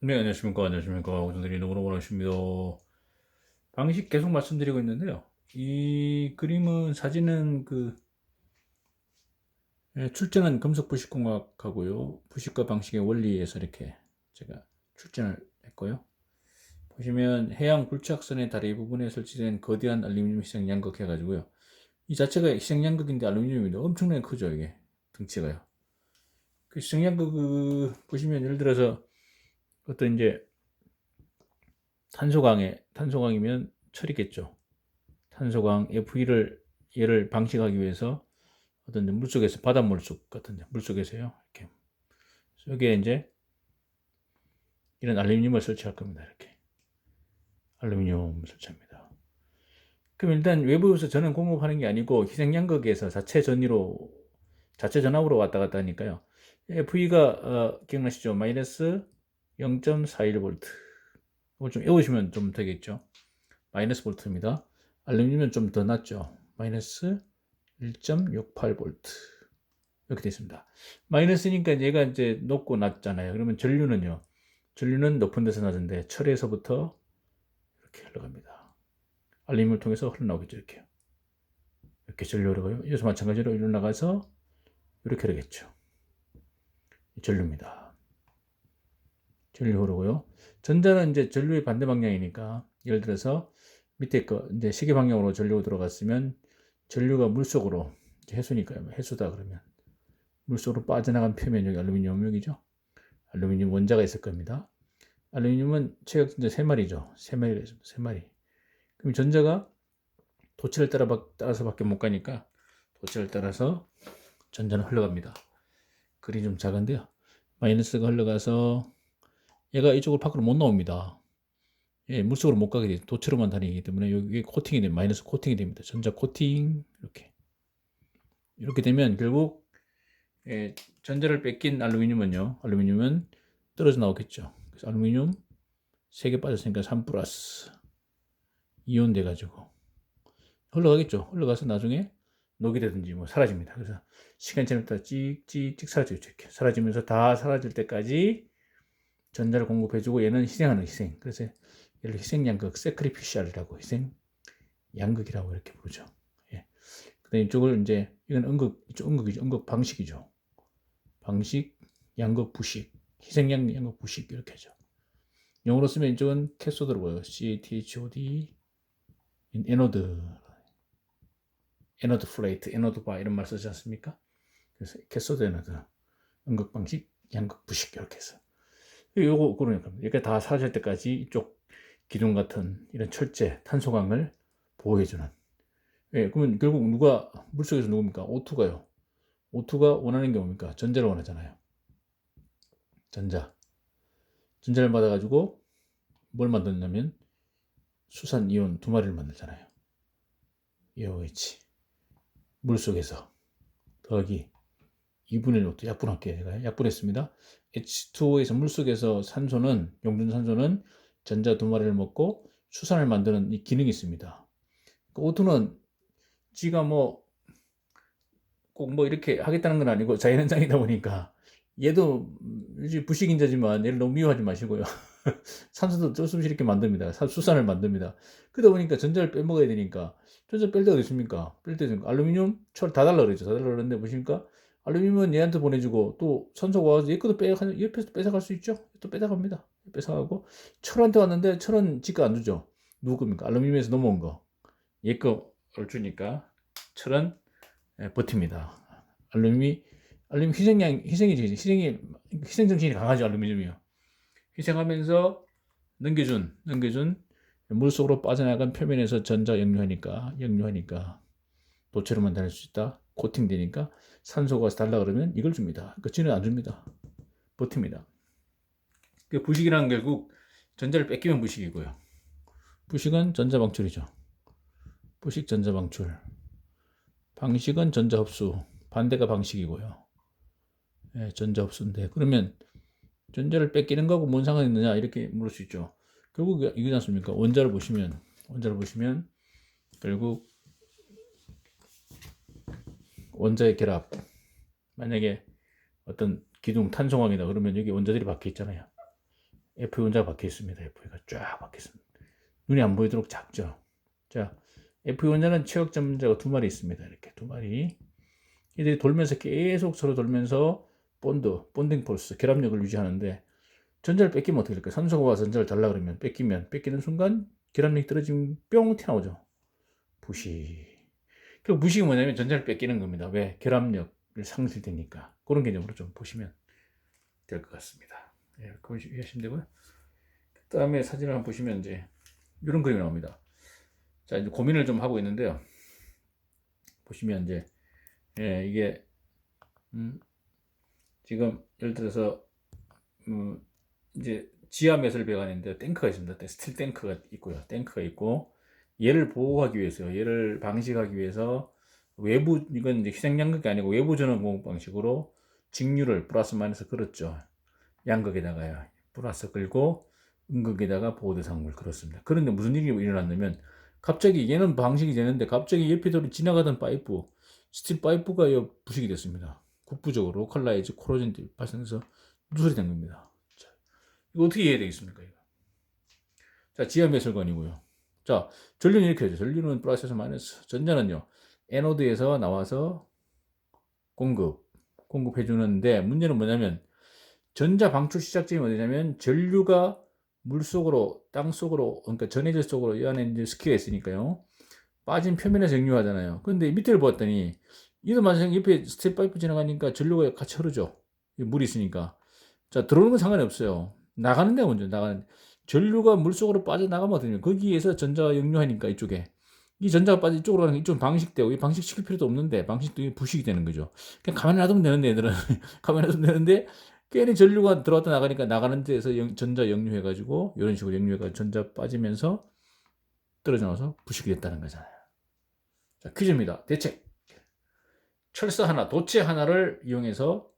네, 안녕하십니까. 안녕하십니까. 오전들이 누구로 원하십니다. 방식 계속 말씀드리고 있는데요. 이 그림은, 사진은 출전한 금속 부식공학하고요. 부식과 방식의 원리에서 이렇게 제가 출전을 했고요. 보시면 해양 굴착선의 다리 부분에 설치된 거대한 알루미늄 희생 양극 해가지고요. 이 자체가 희생 양극인데 알루미늄입니다. 엄청나게 크죠, 이게. 덩치가요. 그 희생 양극, 보시면 예를 들어서 어떤 이제 탄소광이면 철이겠죠. 탄소광 FE를 얘를 방식하기 위해서 어떤 물속에서 바닷물속 같은 물속에서요. 이렇게 여기에 이제 이런 알루미늄을 설치할 겁니다. 이렇게 알루미늄 설치합니다. 그럼 일단 외부에서 전원 공급하는 게 아니고 희생양극에서 자체 전압으로 왔다 갔다 하니까요. FE가 기억나시죠? 마이너스 0.41V. 이걸 좀 외우시면 좀 되겠죠. 마이너스 볼트입니다. 알루미늄은 좀 더 낮죠. 마이너스 1.68V. 이렇게 되어 있습니다. 마이너스니까 얘가 이제 높고 낮잖아요. 그러면 전류는요. 전류는 높은 데서 낮은데 철에서부터 이렇게 흘러갑니다. 알루미늄을 통해서 흘러나오겠죠. 이렇게 전류 흐르고요. 여기서 마찬가지로 이리로 나가서 이렇게 흐르겠죠. 전류입니다. 전류 흐르고요. 전자는 이제 전류의 반대 방향이니까 예를 들어서 밑에 거 이제 시계 방향으로 전류가 들어갔으면 전류가 물속으로 해수니까요. 해수다 그러면 물속으로 빠져나간 표면 여기 알루미늄 여기죠. 알루미늄 원자가 있을 겁니다. 알루미늄은 최역 전자 3마리죠. 3마리가 있습니다. 3마리. 그럼 전자가 도체를 따라서밖에 못 가니까 도체를 따라서 전자는 흘러갑니다. 그리 좀 작은데요. 마이너스가 흘러가서 얘가 이쪽으로 밖으로 못 나옵니다. 예, 물속으로 못 가게 돼요. 도체로만 다니기 때문에 여기 코팅이 됩니다. 마이너스 코팅이 됩니다. 전자 코팅 이렇게 되면 결국 전자를 뺏긴 알루미늄은 떨어져 나오겠죠. 그래서 알루미늄 3개 빠졌으니까 3 플러스 이온 돼가지고 흘러가겠죠. 흘러가서 나중에 녹이 되든지 뭐 사라집니다. 그래서 시간이 지나다 찍찍찍 사라지죠. 이렇게 사라지면서 다 사라질 때까지 전자를 공급해주고 얘는 희생하는 희생. 그래서 얘를 희생양극, 세크리피셜이라고 희생 양극이라고 이렇게 부르죠. 예. 그다음 이쪽을 이제 이건 이쪽 음극이죠. 음극 방식이죠. 방식, 양극, 부식, 희생양, 양극, 부식 이렇게 하죠. 영어로 쓰면 이쪽은 캐소드로 보여요. CATHOD, 에노드, 에너드 플레이트, 에너드 바 이런 말 쓰지 않습니까? 그래서 캐소드 에너드, 음극 방식, 양극 부식 이렇게 해서 요거 그러니까 이렇게 다 사라질 때까지 이쪽 기둥 같은 이런 철제, 탄소광을 보호해주는. 예, 그러면 결국 누가 물속에서 누굽니까? O2가요. O2가 원하는 게 뭡니까? 전자를 원하잖아요. 전자를 받아가지고 뭘 만드냐면 수산 이온 2마리를 만들잖아요. EOH 물속에서 더하기 2분의 1 약분할게요. 제가 약분했습니다. H2O에서 물속에서 용준산소는 전자 2마리를 먹고 수산을 만드는 이 기능이 있습니다. O2는 지가 뭐 꼭 뭐 이렇게 하겠다는 건 아니고 자연현상이다 보니까 얘도 부식인자지만 얘를 너무 미워하지 마시고요. 산소도 어쩔 수 없이 이렇게 만듭니다. 수산을 만듭니다. 그러다 보니까 전자를 빼먹어야 되니까 전자 뺄 데가 어디 있습니까? 뺄 데가 알루미늄, 철 다 달라 그랬죠. 다 달라 그랬는데 보십니까? 알루미늄은 얘한테 보내주고 또 산소가 와서 얘 것도 옆에서 뺏어갈 수 있죠. 또 뺏어갑니다. 뺏어가고 철한테 왔는데 철은 지가 안 주죠. 누구 겁니까? 알루미늄에서 넘어온 거. 얘 거를 주니까 철은 버팁니다. 알루미늄 희생 정신이 강하죠. 알루미늄이요. 희생하면서 넘겨준 물속으로 빠져나간 표면에서 전자 역류하니까 도체로만 다닐 수 있다. 코팅되니까 산소가 달라 그러면 이걸 줍니다. 그 지는 안 줍니다. 버팁니다. 그 부식이란 결국 전자를 뺏기면 부식이고요. 부식은 전자 방출이죠. 부식 전자 방출. 방식은 전자 흡수. 반대가 방식이고요. 예, 전자 흡수인데 그러면 전자를 뺏기는 거하고 뭔 상관이 있느냐 이렇게 물을 수 있죠. 결국 이거지 않습니까? 원자를 보시면 결국 원자의 결합 만약에 어떤 기둥 탄소광이다 그러면 여기 원자들이 박혀 있잖아요. FE 원자가 박혀 있습니다. FE가 쫙 박혀 있습니다. 눈이 안 보이도록 작죠. 자, FE 원자는 최역 전자가 두 마리 있습니다. 이렇게 두 마리. 이들이 돌면서 계속 서로 돌면서 본딩 폴스, 결합력을 유지하는데 전자를 뺏기면 어떻게 될까요? 산소가 와서 전자를 달라 그러면 뺏기는 순간 결합력이 떨어지면 뿅 튀어나오죠. 부식. 그 부식이 뭐냐면 전자를 뺏기는 겁니다. 왜? 결합력을 상실되니까. 그런 개념으로 좀 보시면 될 것 같습니다. 예, 그렇게 이해하시면 되고요. 그 다음에 사진을 한번 보시면 이제 이런 그림이 나옵니다. 자, 이제 고민을 좀 하고 있는데요. 보시면 이제 예, 이게 지금 예를 들어서 이제 지하 매설 배관인데 탱크가 있습니다. 스틸 탱크가 있고요. 탱크가 있고 얘를 보호하기 위해서요. 얘를 방식하기 위해서 외부 이건 이제 희생 양극이 아니고 외부 전원 공급 방식으로 직류를 플러스 마이너스 걸었죠. 양극에다가요. 플러스 걸고 음극에다가 보호 대상물 걸었습니다. 그런데 무슨 일이 일어났냐면 갑자기 얘는 방식이 되는데 갑자기 옆에 지나가던 파이프 스틸 파이프가 부식이 됐습니다. 국부적으로 로컬라이즈 코로전이 발생해서 누설이 된 겁니다. 자, 이거 어떻게 이해해야 되겠습니까? 이거? 자, 지하 매설관이고요. 자, 전류는 이렇게 하죠. 전류는 플러스에서 마이너스. 전자는요, 에노드에서 나와서 공급해 주는데 문제는 뭐냐면 전자 방출 시작점이 어디냐면 전류가 물 속으로, 땅 속으로, 그러니까 전해질 속으로 이 안에 이제 스키가 있으니까요. 빠진 표면에서 역류하잖아요. 근데 밑을 보았더니 이도 마찬가지 옆에 스텝 파이프 지나가니까 전류가 같이 흐르죠. 물이 있으니까. 자, 들어오는 건 상관이 없어요. 나가는 데가 먼저 나가는. 전류가 물속으로 빠져나가면 어떠냐. 거기에서 전자가 역류하니까 이쪽에. 이 전자가 빠져 이쪽으로 가는 게 이쪽은 방식되고 이 방식시킬 필요도 없는데 방식도 부식이 되는 거죠. 그냥 가만히 놔두면 되는데 얘들은 가만히 놔두면 되는데 괜히 전류가 들어왔다 나가니까 나가는 데에서 전자 역류해가지고 이런 식으로 역류해가지고 전자 빠지면서 떨어져 나와서 부식이 됐다는 거잖아요. 자, 퀴즈입니다. 대책. 철사 하나, 도체 하나를 이용해서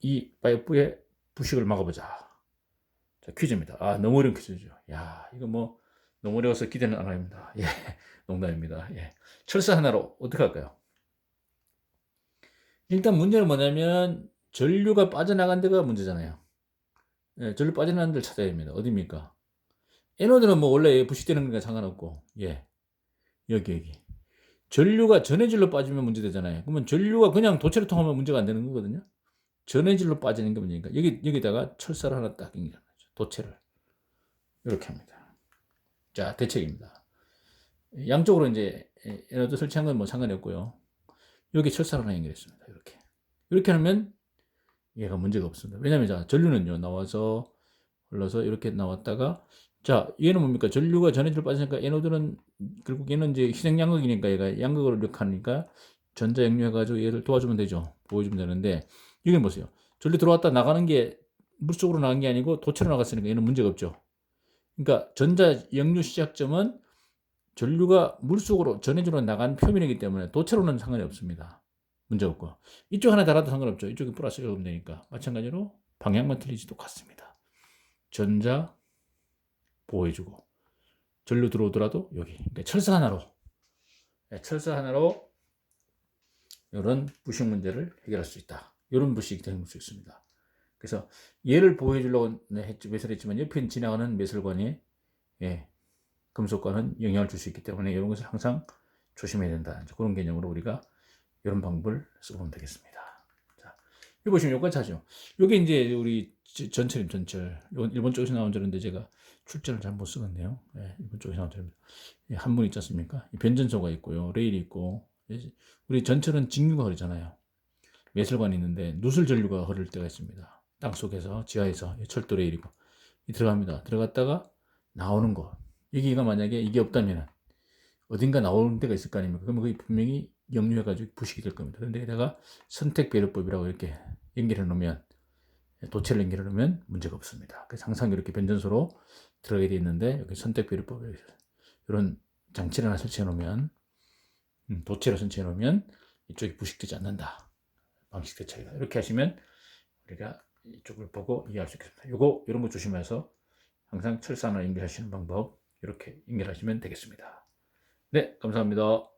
이 파이프의 부식을 막아보자. 자, 퀴즈입니다. 아, 너무 어려운 퀴즈죠. 야, 이거 뭐 너무 어려워서 기대는 안 합니다. 예, 농담입니다. 예, 철사 하나로 어떻게 할까요? 일단 문제는 뭐냐면 전류가 빠져나간 데가 문제잖아요. 예, 전류 빠져나간 데를 찾아야 됩니다. 어디입니까? 에노드는 뭐 원래 부식되는 거니까 상관없고, 예, 여기. 전류가 전해질로 빠지면 문제되잖아요. 그러면 전류가 그냥 도체를 통하면 문제가 안 되는 거거든요. 전해질로 빠지는 게 문제니까 여기다가 철사를 하나 딱 연결하죠. 도체를 이렇게 합니다. 자, 대책입니다. 양쪽으로 이제 에너지 설치한 건 뭐 상관이 없고요. 여기 철사를 하나 연결했습니다. 이렇게 하면 얘가 문제가 없습니다. 왜냐하면 자, 전류는요 나와서 흘러서 이렇게 나왔다가 자, 얘는 뭡니까? 전류가 전해질로 빠지니까 에노드는 결국 얘는 이제 희생 양극이니까 얘가 양극으로 이렇게 하니까 전자 역류해가지고 얘를 도와주면 되죠. 보여주면 되는데 여기는 보세요. 전류 들어왔다 나가는 게 물속으로 나간 게 아니고 도체로 나갔으니까 얘는 문제가 없죠. 그러니까 전자 역류 시작점은 전류가 물속으로 전해질로 나간 표면이기 때문에 도체로는 상관이 없습니다. 문제 없고 이쪽 하나 달아도 상관없죠. 이쪽이 플러스 읽으면 되니까 마찬가지로 방향만 틀리지 똑같습니다. 전자 보호해주고 전류 들어오더라도 여기 그러니까 철사 하나로 이런 부식 문제를 해결할 수 있다. 이런 부식이 될 수 있습니다. 그래서 얘를 보호해 주려고 매설했지만 옆에 지나가는 매설관이 금속과는 영향을 줄 수 있기 때문에 이런 것을 항상 조심해야 된다. 그런 개념으로 우리가 이런 방법을 써보면 되겠습니다. 자, 여기 보시면 여기까지 하죠. 여기 이제 우리 전철. 일본 쪽에서 나온 절인데 제가 출전을 잘못 쓰겠네요. 일본 쪽에서 나온 절입니다. 한 분 있지 않습니까? 변전소가 있고요. 레일이 있고. 우리 전철은 직류가 흐르잖아요. 매설관이 있는데 누설 전류가 흐를 때가 있습니다. 땅속에서 지하에서 철도 레일이고 들어갑니다. 들어갔다가 나오는 거. 여기가 만약에 이게 없다면 어딘가 나오는 데가 있을 거 아닙니까? 그러면 그게 분명히 역류해가지고 부식이 될 겁니다. 그런데 여기다가 선택 배려법이라고 이렇게 연결해 놓으면 도체를 연결해 놓으면 문제가 없습니다. 그래서 항상 이렇게 변전소로 들어가게 되어 있는데 여기 선택 배려법 이런 장치를 하나 설치해 놓으면 도체를 설치해 놓으면 이쪽이 부식되지 않는다. 방식 대처가 이렇게 하시면 우리가 이쪽을 보고 이해할 수 있겠습니다. 이런 거 조심해서 항상 철사나 연결하시는 방법 이렇게 연결하시면 되겠습니다. 네, 감사합니다.